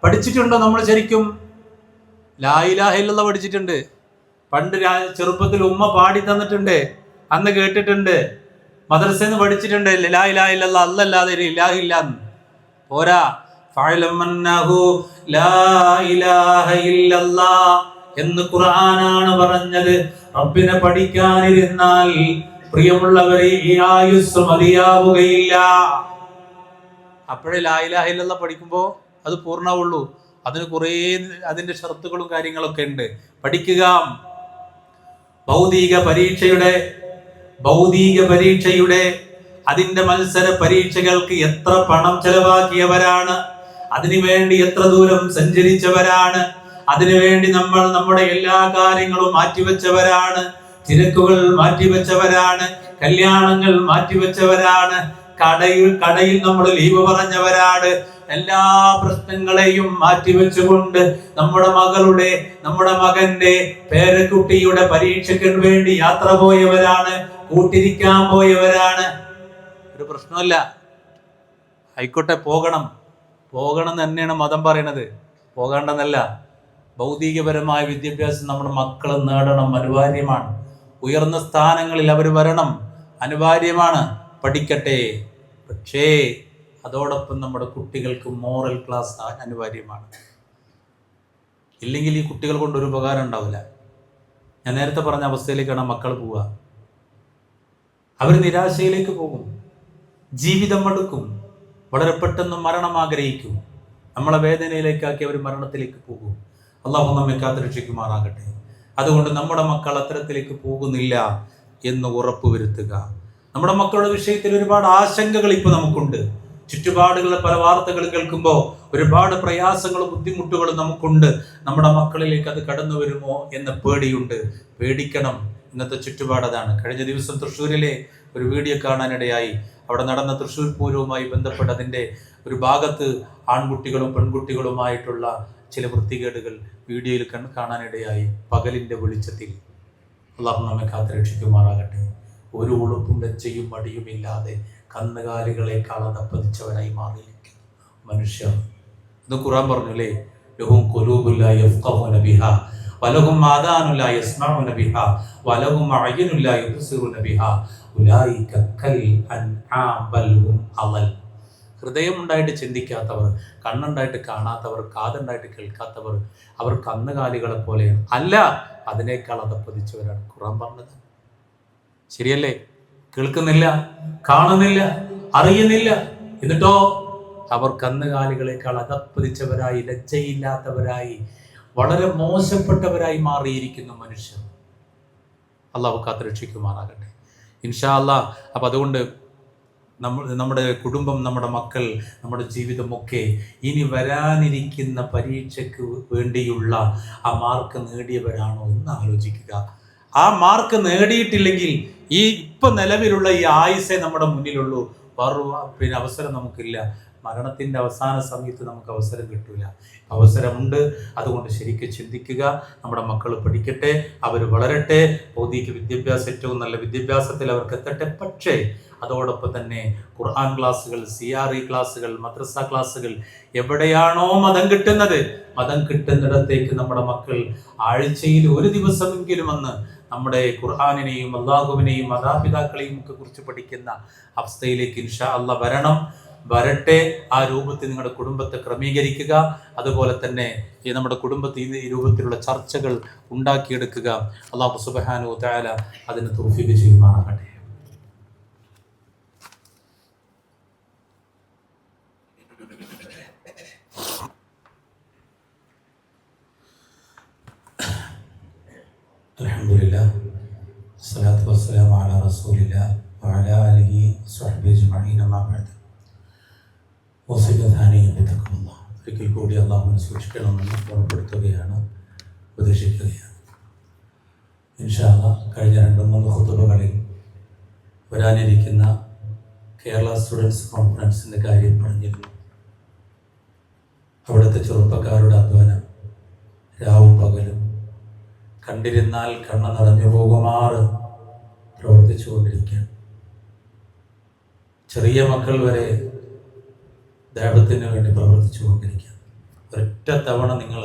പഠിച്ചിട്ടുണ്ടോ നമ്മൾ? ശരിക്കും ലാ ഇലാഹ ഇല്ലല്ലാഹ് പഠിച്ചിട്ടുണ്ട്. പണ്ട് ചെറുപ്പത്തിൽ ഉമ്മ പാടി തന്നിട്ടുണ്ട്, അന്ന് കേട്ടിട്ടുണ്ട്. മദ്രസയിൽ നിന്ന് പഠിച്ചിട്ടുണ്ട് ലാ ഇലാഹ ഇല്ലല്ലാഹ്, അല്ലല്ലാതെ ഒരു ഇലാഹില്ല. പോരാ, ഫഅലമന്നഹു ലാ ഇലാഹ ഇല്ലല്ലാഹ് എന്ന് ഖുർആനാണ് പറഞ്ഞത്. റബ്ബിനെ പഠിക്കാനിരുന്നാൽ പ്രിയമുള്ളവരെ ഈ ആയുസ് മതിയാവുകയില്ല. അപ്പോഴേ ലാ ഇലാഹ ഇല്ലല്ലാഹ് പഠിക്കുമ്പോൾ അത് പൂർണ്ണമുള്ളൂ. അതിന് കുറേ അതിന്റെ ഷർത്തുകളും കാര്യങ്ങളൊക്കെ ഉണ്ട്. പഠിക്കുക. ഭൗതിക പരീക്ഷയുടെ അതിന്റെ മത്സര പരീക്ഷകൾക്ക് എത്ര പണം ചെലവാക്കിയവരാണ്, അതിനുവേണ്ടി എത്ര ദൂരം സഞ്ചരിച്ചവരാണ്, അതിനുവേണ്ടി നമ്മൾ നമ്മുടെ എല്ലാ കാര്യങ്ങളും മാറ്റിവെച്ചവരാണ്, തിരക്കുകൾ മാറ്റിവെച്ചവരാണ്, കല്യാണങ്ങൾ മാറ്റിവെച്ചവരാണ്, കടയിൽ നമ്മൾ ലീവ് പറഞ്ഞവരാണ്. എല്ലാ പ്രശ്നങ്ങളെയും മാറ്റിവെച്ചുകൊണ്ട് നമ്മുടെ മകന്റെ പേരക്കുട്ടിയുടെ പരീക്ഷയ്ക്ക് വേണ്ടി യാത്ര പോയവരാണ്, കൂട്ടിരിക്കാൻ പോയവരാണ്. ഒരു പ്രശ്നമല്ല, ആയിക്കോട്ടെ, പോകണം തന്നെയാണ് മതം പറയണത്, പോകേണ്ടെന്നല്ല. ഭൗതികപരമായ വിദ്യാഭ്യാസം നമ്മുടെ മക്കൾ നേടണം, അനിവാര്യമാണ്. ഉയർന്ന സ്ഥാനങ്ങളിൽ അവർ വരണം, അനിവാര്യമാണ്. പഠിക്കട്ടെ. പക്ഷേ അതോടൊപ്പം നമ്മുടെ കുട്ടികൾക്ക് മോറൽ ക്ലാസ് അനിവാര്യമാണ്. ഇല്ലെങ്കിൽ ഈ കുട്ടികൾ കൊണ്ടൊരു ഉപകാരം ഉണ്ടാവില്ല. ഞാൻ നേരത്തെ പറഞ്ഞ അവസ്ഥയിലേക്കാണ് മക്കൾ പോവുക. അവർ നിരാശയിലേക്ക് പോകും, ജീവിതം മടുക്കും, വളരെ പെട്ടെന്ന് മരണം ആഗ്രഹിക്കും. നമ്മളെ വേദനയിലേക്കാക്കി അവർ മരണത്തിലേക്ക് പോകും. അള്ളാഹു നമ്മെ കാത്തുരക്ഷിക്കുമാറാകട്ടെ. അതുകൊണ്ട് നമ്മുടെ മക്കൾ അത്തരത്തിലേക്ക് പോകുന്നില്ല എന്ന് ഉറപ്പുവരുത്തുക. നമ്മുടെ മക്കളുടെ വിഷയത്തിൽ ഒരുപാട് ആശങ്കകൾ ഇപ്പോൾ നമുക്കുണ്ട്. ചുറ്റുപാടുകളുടെ പല വാർത്തകൾ കേൾക്കുമ്പോൾ ഒരുപാട് പ്രയാസങ്ങളും ബുദ്ധിമുട്ടുകളും നമുക്കുണ്ട്. നമ്മുടെ മക്കളിലേക്ക് അത് കടന്നു വരുമോ എന്ന പേടിയുണ്ട്. പേടിക്കണം. ഇന്നത്തെ ചുറ്റുപാട് അതാണ്. കഴിഞ്ഞ ദിവസം തൃശ്ശൂരിലെ ഒരു വീഡിയോ കാണാനിടയായി. അവിടെ നടന്ന തൃശ്ശൂർ പൂരവുമായി ബന്ധപ്പെട്ട് അതിൻ്റെ ഒരു ഭാഗത്ത് ആൺകുട്ടികളും പെൺകുട്ടികളുമായിട്ടുള്ള ചില വൃത്തികേടുകൾ വീഡിയോയിൽ കാണാനിടയായി. പകലിൻ്റെ വെളിച്ചത്തിൽ. അള്ളാഹു നമ്മെ കാത്തുരക്ഷിക്കുമാറാകട്ടെ. ഒരു ഉളുപ്പും ലജ്ജയും മടിയുമില്ലാതെ കന്നുകാലികളെക്കാൾ അതപ്പതിച്ചവരായി മാറിയിരിക്കുന്നു മനുഷ്യർ. ഇത് ഖുർആൻ പറഞ്ഞു അല്ലേ, ലഹും ഖുലൂബുൻ ലാ യഫ്ഖഹൂന ബിഹാ വലഹും ആദാനുൻ ലാ യസ്മഊന ബിഹാ വലഹും അഅ്യുനുൻ ലാ യുബ്സിറൂന ബിഹാ ഉലൈക കൽ അൻആം ബൽ ഹും അളൽ. ഹൃദയമുണ്ടായിട്ട് ചിന്തിക്കാത്തവർ, കണ്ണുണ്ടായിട്ട് കാണാത്തവർ, കാതുണ്ടായിട്ട് കേൾക്കാത്തവർ, അവർ കന്നുകാലികളെ പോലെയാണ്. അല്ല, അതിനേക്കാൾ അതപ്പതിച്ചവരാണ് ഖുർആൻ പറഞ്ഞത്. ശരിയല്ലേ? കേൾക്കുന്നില്ല, കാണുന്നില്ല, അറിയുന്നില്ല, എന്നിട്ടോ അവർ കന്നുകാലികളെക്കാൾ അതപ്പതിച്ചവരായി, ലജ്ജയില്ലാത്തവരായി, വളരെ മോശപ്പെട്ടവരായി മാറിയിരിക്കുന്നു മനുഷ്യർ. അള്ളാഹു കാത്തുരക്ഷിക്കുമാറാകട്ടെ ഇൻഷാ അല്ലാഹ്. അപ്പം അതുകൊണ്ട് നമ്മുടെ കുടുംബം, നമ്മുടെ മക്കൾ, നമ്മുടെ ജീവിതമൊക്കെ ഇനി വരാനിരിക്കുന്ന പരീക്ഷയ്ക്ക് വേണ്ടിയുള്ള ആ മാർക്ക് നേടിയവരാണോ എന്ന് ആലോചിക്കുക. ആ മാർക്ക് നേടിയിട്ടില്ലെങ്കിൽ ഈ ഇപ്പം നിലവിലുള്ള ഈ ആയുസ്സേ നമ്മുടെ മുന്നിലുള്ളൂ. വേറെ അവസരം നമുക്കില്ല. മരണത്തിൻ്റെ അവസാന സമയത്ത് നമുക്ക് അവസരം കിട്ടില്ല. അവസരമുണ്ട്. അതുകൊണ്ട് ശരിക്കും ചിന്തിക്കുക. നമ്മുടെ മക്കൾ പഠിക്കട്ടെ, അവർ വളരട്ടെ, ഭൗതിക വിദ്യാഭ്യാസം ഏറ്റവും നല്ല വിദ്യാഭ്യാസത്തിൽ അവർക്ക് എത്തട്ടെ. പക്ഷേ അതോടൊപ്പം തന്നെ ഖുർആൻ ക്ലാസ്സുകൾ, CRE ക്ലാസ്സുകൾ, മദ്രസ ക്ലാസ്സുകൾ, എവിടെയാണോ മതം കിട്ടുന്നിടത്തേക്ക് നമ്മുടെ മക്കൾ ആഴ്ചയിൽ ഒരു ദിവസമെങ്കിലും വന്ന് നമ്മുടെ ഖുർആനിനെയും അള്ളാഹുവിനെയും മാതാപിതാക്കളെയും ഒക്കെ കുറിച്ച് പഠിക്കുന്ന അവസ്ഥയിലേക്ക് ഇൻഷാ അല്ലാഹ് വരട്ടെ. ആ രൂപത്തിൽ നിങ്ങളുടെ കുടുംബത്തെ ക്രമീകരിക്കുക. അതുപോലെ തന്നെ ഈ നമ്മുടെ കുടുംബത്തിൽ ഈ രൂപത്തിലുള്ള ചർച്ചകൾ ഉണ്ടാക്കിയെടുക്കുക. അല്ലാഹു സുബ്ഹാനഹു വ തആല അതിന് തൗഫീഖ് ചെയ്യുമാറാകട്ടെ. അൽഹംദുലില്ലാഹ് വസ്സലാത്തു വസ്സലാമു അലാ റസൂലില്ലാഹ് വഅലാ ആലിഹി വസ്വഹ്ബിഹി അജ്മഈൻ. അമ്മാ ബഅദ്. ഒരിക്കൽ കൂടി അള്ളാഹുവിനെ സൂക്ഷിക്കണമെന്ന് ഓർമ്മപ്പെടുത്തുകയാണ്, ഉപദേശിക്കുകയാണ്. ഇൻഷാ അല്ലാഹ് കഴിഞ്ഞ 2-3 ഖുതുബകളിൽ വരാനിരിക്കുന്ന കേരള സ്റ്റുഡൻസ് കോൺഫറൻസിൻ്റെ കാര്യം പറഞ്ഞിരുന്നു. അവിടുത്തെ ചെറുപ്പക്കാരുടെ അധ്വാനം രാവും പകലും കണ്ടിരുന്നാൽ കണ്ണ് നിറഞ്ഞു പോകുമാറ് പ്രവർത്തിച്ചു കൊണ്ടിരിക്കുകയാണ്. ചെറിയ മക്കൾ വരെ ദൈവത്തിന് വേണ്ടി പ്രവർത്തിച്ചു കൊണ്ടിരിക്കുകയാണ്. ഒരൊറ്റ തവണ നിങ്ങൾ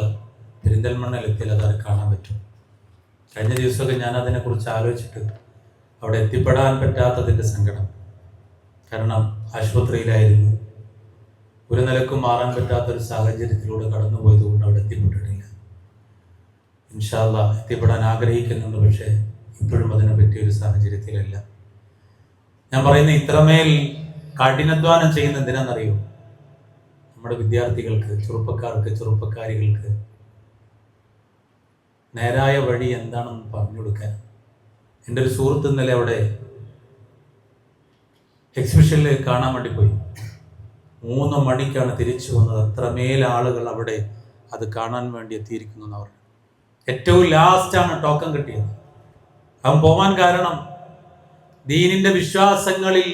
പെരിന്തൽമണ്ണയിലെത്തിയാൽ അത് കാണാൻ പറ്റും. കഴിഞ്ഞ ദിവസമൊക്കെ ഞാൻ അതിനെക്കുറിച്ച് ആലോചിച്ചിട്ട് അവിടെ എത്തിപ്പെടാൻ പറ്റാത്തതിൻ്റെ സങ്കടം. കാരണം ആശുപത്രിയിലായിരുന്നു, ഒരു നിലക്കും മാറാൻ പറ്റാത്തൊരു സാഹചര്യത്തിലൂടെ കടന്നുപോയത് കൊണ്ട് അവിടെ എത്തിപ്പെട്ടിട്ടില്ല. ഇൻഷാ അല്ലാഹ് എത്തിപ്പെടാൻ ആഗ്രഹിക്കുന്നുണ്ട്, പക്ഷേ ഇപ്പോഴും അതിനെ പറ്റിയൊരു സാഹചര്യത്തിലല്ല. ഞാൻ പറയുന്ന ഇത്രമേൽ കഠിനാധ്വാനം ചെയ്യുന്ന എന്തിനാണെന്നറിയോ? നമ്മുടെ വിദ്യാർത്ഥികൾക്ക്, ചെറുപ്പക്കാർക്ക്, ചെറുപ്പക്കാരികൾക്ക് നേരായ വഴി എന്താണെന്ന് പറഞ്ഞു കൊടുക്കാൻ. എൻ്റെ ഒരു സുഹൃത്ത് ഇന്നലെ അവിടെ എക്സിബിഷനിൽ കാണാൻ വേണ്ടി പോയി. 3 മണിക്കാണ് തിരിച്ചു വന്നത്. അത്രമേൽ ആളുകൾ അവിടെ അത് കാണാൻ വേണ്ടി എത്തിയിരിക്കുന്നു എന്നവർ. ഏറ്റവും ലാസ്റ്റാണ് ടോക്കൺ കിട്ടിയത്. അവൻ പോവാൻ കാരണം ദീനിന്റെ വിശ്വാസങ്ങളിൽ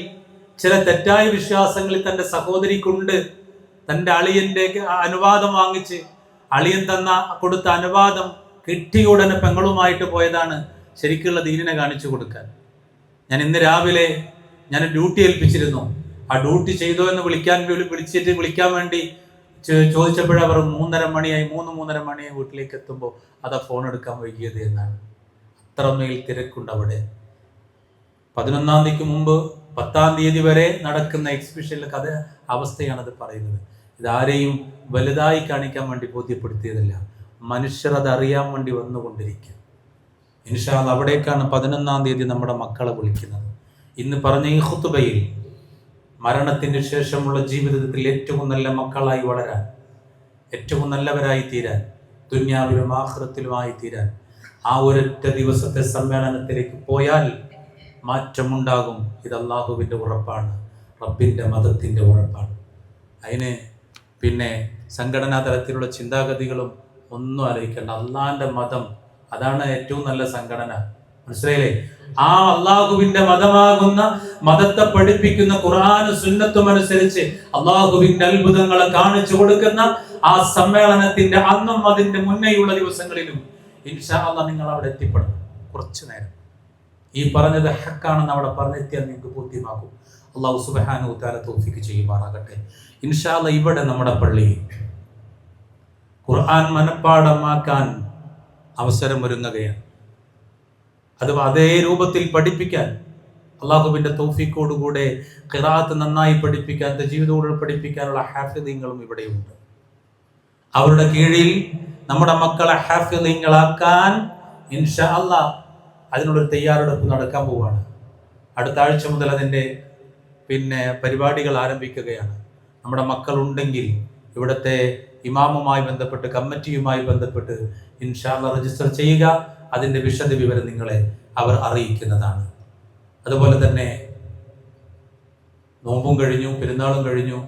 ചില തെറ്റായ വിശ്വാസങ്ങളിൽ തൻ്റെ സഹോദരിക്കുണ്ട്. തൻ്റെ അളിയന്റെ അനുവാദം വാങ്ങിച്ച് അളിയൻ കൊടുത്ത അനുവാദം കിട്ടിയ ഉടനെ പെങ്ങളുമായിട്ട് പോയതാണ് ശരിക്കുള്ള ദീനിനെ കാണിച്ചു കൊടുക്കാൻ. ഞാൻ ഇന്ന് രാവിലെ ഞാൻ ഡ്യൂട്ടി ഏൽപ്പിച്ചിരുന്നു. ആ ഡ്യൂട്ടി ചെയ്തോ എന്ന് വിളിക്കാൻ വേണ്ടി ചോദിച്ചപ്പോഴവർ 3:30 മണിയായി 3:30 മണിയായി വീട്ടിലേക്ക് എത്തുമ്പോൾ അതാ ഫോൺ എടുക്കാൻ വൈകിയത് എന്നാണ്. അത്രമേൽ തിരക്കുണ്ട് അവിടെ. 11-ാം തീയതിക്ക് മുമ്പ് 10-ാം തീയതി വരെ നടക്കുന്ന എക്സിബിഷനിലെ അവസ്ഥയാണത് പറയുന്നത്. ഇതാരെയും വലുതായി കാണിക്കാൻ വേണ്ടി ബോധ്യപ്പെടുത്തിയതല്ല, മനുഷ്യർ അത് അറിയാൻ വേണ്ടി വന്നുകൊണ്ടിരിക്കുക. ഇൻഷാ അല്ലാഹ് അവിടേക്കാണ് 11-ാം തീയതി നമ്മുടെ മക്കളെ വിളിക്കുന്നത്. ഇന്ന് പറഞ്ഞ ഈ ഖുതുബയിൽ മരണത്തിന് ശേഷമുള്ള ജീവിതത്തിൽ ഏറ്റവും നല്ല മക്കളായി വളരാൻ, ഏറ്റവും നല്ലവരായി തീരാൻ, ദുനിയാവിലും ആഖിറത്തിലുമായി തീരാൻ ആ ഒരൊറ്റ ദിവസത്തെ സമ്മേളനത്തിലേക്ക് പോയാൽ മാറ്റമുണ്ടാകും. ഇത് അള്ളാഹുവിൻ്റെ ഉറപ്പാണ്, റബ്ബിൻ്റെ മതത്തിൻ്റെ ഉറപ്പാണ്. അതിന് പിന്നെ സംഘടനാ തലത്തിലുള്ള ചിന്താഗതികളും ഒന്നും ആലോചിക്കേണ്ട. അള്ളാഹിൻ്റെ മതം, അതാണ് ഏറ്റവും നല്ല സംഘടന. മനസ്സിലായില്ലേ? ആ അള്ളാഹുവിന്റെ മതമാകുന്ന മതത്തെ പഠിപ്പിക്കുന്ന ഖുർആനും സുന്നത്തും അനുസരിച്ച് അള്ളാഹുവിന്റെ അത്ഭുതങ്ങളെ കാണിച്ചു കൊടുക്കുന്ന ആ സമ്മേളനത്തിന്റെ അന്നും അതിന്റെ മുന്നേയുള്ള ദിവസങ്ങളിലും ഇൻഷാ അല്ലാഹ് നിങ്ങൾ അവിടെ എത്തിപ്പെടണം. കുറച്ചു നേരം ഈ പറഞ്ഞത് ഹക്കാണെന്ന് അവിടെ പറഞ്ഞെത്തിയാൽ നിങ്ങൾക്ക് ബോധ്യമാകും. അള്ളാഹു സുബ്ഹാനഹു വ തആല തൗഫീഖ് ചെയ്യുമാറാകട്ടെ. ഇൻഷാ അല്ലാഹ് ഇവിടെ നമ്മുടെ പള്ളിയിൽ ഖുർആൻ മനഃപ്പാഠമാക്കാൻ അവസരം ഒരുങ്ങുകയാണ്. അത് അതേ രൂപത്തിൽ പഠിപ്പിക്കാൻ അള്ളാഹുവിൻ്റെ തൗഫീഖോടുകൂടെ ഖിറാഅത്ത് നന്നായി പഠിപ്പിക്കാൻ, തജ്വീദോട് പഠിപ്പിക്കാനുള്ള ഹാഫിദീങ്ങളും ഇവിടെയുണ്ട്. അവരുടെ കീഴിൽ നമ്മുടെ മക്കളെ ഹാഫിദീങ്ങളാക്കാൻ ഇൻഷാ അല്ലാഹ് അതിനുള്ളൊരു തയ്യാറെടുപ്പ് നടക്കാൻ പോവുകയാണ്. അടുത്ത ആഴ്ച മുതൽ അതിൻ്റെ പരിപാടികൾ ആരംഭിക്കുകയാണ്. നമ്മുടെ മക്കളുണ്ടെങ്കിൽ ഇവിടുത്തെ ഇമാമുമായി ബന്ധപ്പെട്ട്, കമ്മിറ്റിയുമായി ബന്ധപ്പെട്ട് ഇൻഷാ അല്ലാഹ് രജിസ്റ്റർ ചെയ്യുക. അതിൻ്റെ വിശദ വിവരം നിങ്ങളെ അവർ അറിയിക്കുന്നതാണ്. അതുപോലെ തന്നെ നോമ്പും കഴിഞ്ഞു, പെരുന്നാളും കഴിഞ്ഞു.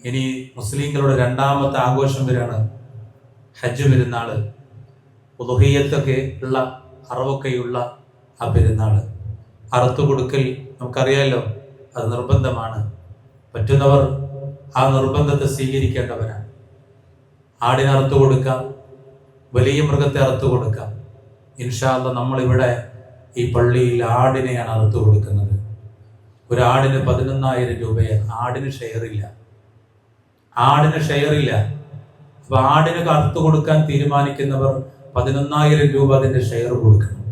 ഇനി മുസ്ലിങ്ങളുടെ 2ാമത്തെ ആഘോഷം വരാണ്, ഹജ്ജ് പെരുന്നാൾ. ഉളുഹിയ്യത്തൊക്കെ ഉള്ള, അറവൊക്കെയുള്ള ആ പെരുന്നാൾ. അറുത്തു കൊടുക്കൽ നമുക്കറിയാമല്ലോ, അത് നിർബന്ധമാണ്. പറ്റുന്നവർ ആ നിർബന്ധത്തെ സ്വീകരിക്കേണ്ടവരാണ്. ആടിനെ അറുത്തു കൊടുക്കാം, വലിയ മൃഗത്തെ അറുത്തു കൊടുക്കാം. ഇൻഷാ അല്ലാഹ് നമ്മളിവിടെ ഈ പള്ളിയിൽ ആടിനെയാണ് അറുത്തു കൊടുക്കുന്നത്. ഒരു ആടിന് 11,000 രൂപയാണ്. ആടിന് ഷെയറില്ല. അപ്പൊ ആടിന് അറുത്തു കൊടുക്കാൻ തീരുമാനിക്കുന്നവർ 11,000 രൂപ അതിന്റെ ഷെയർ കൊടുക്കണം.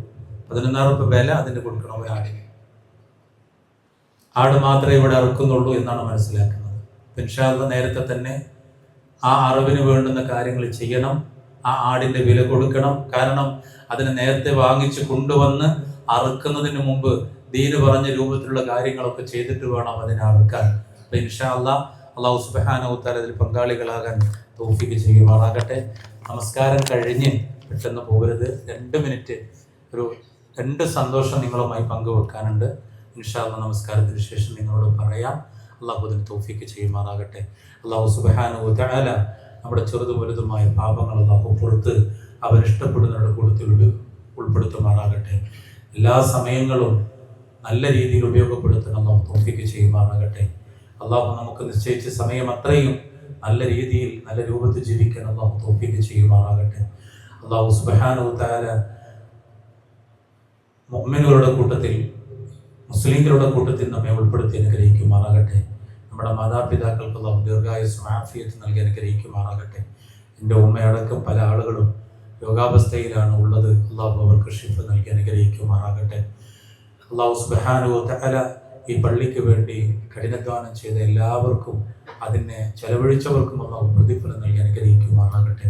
11,000 രൂപ വില അതിന് കൊടുക്കണം ഒരു ആടിന്. ആട് മാത്രമേ ഇവിടെ അറുക്കുന്നുള്ളൂ എന്നാണ് മനസ്സിലാക്കുന്നത്. ഇൻഷാ അല്ലാഹ് നേരത്തെ തന്നെ ആ അറിവിന് വേണ്ടുന്ന കാര്യങ്ങൾ ചെയ്യണം. ആ ആടിന്റെ വില കൊടുക്കണം. കാരണം അതിനെ നേരത്തെ വാങ്ങിച്ച് കൊണ്ടുവന്ന് അറുക്കുന്നതിന് മുമ്പ് ദീന് പറഞ്ഞ രൂപത്തിലുള്ള കാര്യങ്ങളൊക്കെ ചെയ്തിട്ട് വേണം അതിനെ അറുക്കാൻ. അപ്പൊ ഇൻഷാ അല്ലാഹ് അല്ലാഹു സുബ്ഹാനഹു വ തആല അതിൽ പങ്കാളികളാകാൻ തൗഫീഖ് ചെയ്യുമാറാകട്ടെ. നമസ്കാരം കഴിഞ്ഞ് പെട്ടെന്ന് പോകരുത്. 2 മിനിറ്റ് ഒരു 2 സന്തോഷം നിങ്ങളുമായി പങ്കുവെക്കാനുണ്ട്. ഇൻഷാ അല്ലാഹ് നമസ്കാരത്തിന് ശേഷം നിങ്ങളോട് പറയാം. അള്ളാഹു അതിന് തൗഫീഖ് ചെയ്യുമാറാകട്ടെ. അല്ലാഹു സുബ്ഹാനഹു വ തആല നമ്മുടെ ചെറുതും വലുതുമായ പാപങ്ങൾ അല്ലാഹു പുറത്ത് അവരിഷ്ടപ്പെടുന്നവരുടെ കൂട്ടത്തിൽ ഉൾപ്പെടുത്തുമാറാകട്ടെ. എല്ലാ സമയങ്ങളും നല്ല രീതിയിൽ ഉപയോഗപ്പെടുത്താൻ അല്ലാഹു തൗഫീഖ് ചെയ്യുമാറാകട്ടെ. അല്ലാഹു നമുക്ക് നിശ്ചയിച്ച സമയം അത്രയും നല്ല രീതിയിൽ, നല്ല രൂപത്തിൽ ജീവിക്കാൻ അല്ലാഹു തൗഫീഖ് ചെയ്യുമാറാകട്ടെ. അല്ലാഹു സുബ്ഹാനഹു വ തആല മുഅ്മിനുകളുടെ കൂട്ടത്തിൽ, മുസ്ലിങ്ങളുടെ കൂട്ടത്തിൽ നമ്മെ ഉൾപ്പെടുത്തി അനുഗ്രഹിക്കുമാറാകട്ടെ. നമ്മുടെ മാതാപിതാക്കൾക്ക് അല്ലാഹു ദീർഘായുസ്സും ആഫിയത്തും നൽകി അനുഗ്രഹിക്കുമാറാകട്ടെ. എൻ്റെ ഉമ്മയടക്കം പല ആളുകളും രോഗാവസ്ഥയിലാണ് ഉള്ളത്. അല്ലാഹു അവർക്ക് ശിഫ നൽകി അനുഗ്രഹിക്കുമാറാകട്ടെ. അല്ലാഹു സുബ്ഹാനഹു വ തആല ഈ പള്ളിക്ക് വേണ്ടി കഠിനാധ്വാനം ചെയ്ത എല്ലാവർക്കും, അതിനെ ചെലവഴിച്ചവർക്കും അല്ലാഹു പ്രതിഫലം നൽകി അനുഗ്രഹിക്കുമാറാകട്ടെ.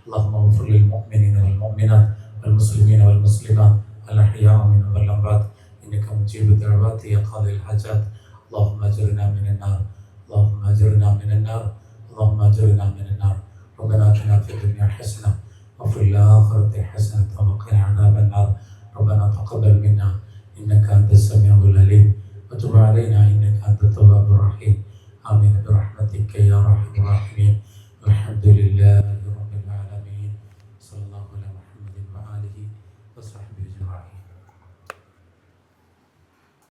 അല്ലാഹുമ്മ ഗ്ഫിർ ലിൽ മുഅ്മിനീന വൽ മുഅ്മിനാത്ത് വൽ മുസ്ലിമീന വൽ മുസ്ലിമാത്ത് അൽ അഹ്യാഇ മിൻഹും വൽ അംവാത്ത് ഇന്നക മുജീബു ദഅവാതി യാ ഖാദിൽ ഹജാത്ത്. اللهم اجرنا من النار، اللهم اجرنا من النار، اللهم اجرنا من النار. ربنا اتنا في الدنيا حسنه وفي الاخره حسنه وقنا عذاب النار. ربنا تقبل منا انك انت السميع العليم وتب علينا انك انت التواب الرحيم. امين برحمتك يا ارحم الراحمين. الحمد لله رب العالمين. صلى الله على محمد واله وصحبه اجمعين.